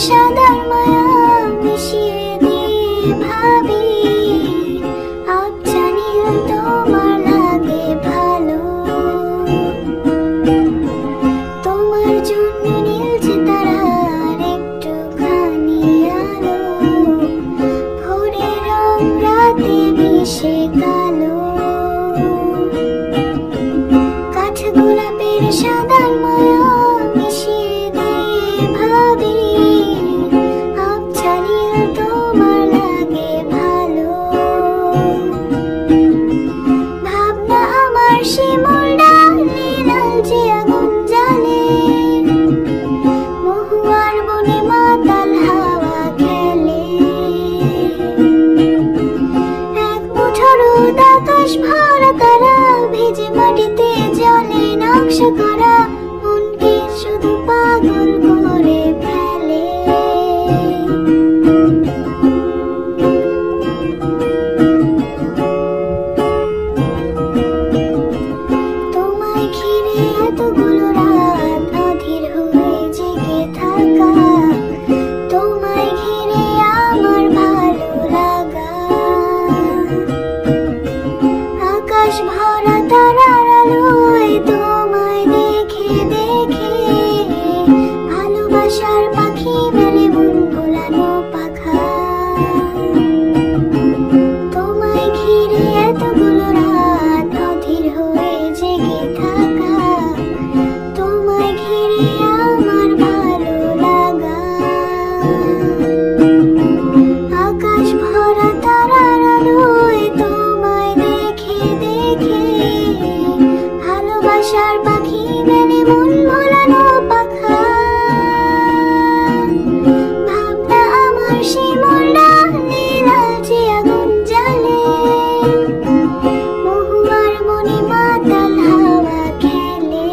সাদার মায়া মিশিয়ে দিয়ে ভাবি আবছা নীল তোমার লাগে ভালো। তোমার জন্য নীলছে তারার একটুখানি আলো, ভোরের রং রাতে মিশে কালো। কাঠ গোলাপের সাদার মায়া মিশিয়ে দিয়ে ভাবি আবছা নীল তোমার লাগে ভালো। ভাবনা আমার শিমুল ডালে লালচে আগুন জ্বালে, মহুয়ার বনে মাতাল হাওয়া খেলে। এক মুঠো রোদ আকাশ ভরা তারা ভেজে মাটিতে জলে নকশা করা মনকে শুধু পাগল করে ফেলে। তোমায় ঘিরে এতগুলো রাত অধীর হয়ে জেগে থাকা, তোমায় ঘিরে আমার ভালো লাগা। আকাশ ভরা তারার আলোয় তোমায় দেখে দেখে ভালোবাসার পাখি মেলে মন ভোলানো পাখা। তোমায় ঘিরে এতগুলো রাত অধীর হয়ে জেগে থাকা, তোমায় ঘিরে আমার ভালো লাগা। আকাশ ভরা তারার আলোয় তোমায় দেখে দেখে ভালোবাসার পাখি মেলে মন ভোলানো পাখা। ভাবনা আমার শিমুল ডালে লালচে আগুন জ্বালে, মহুয়ার মনে মাতাল হাওয়া খেলে।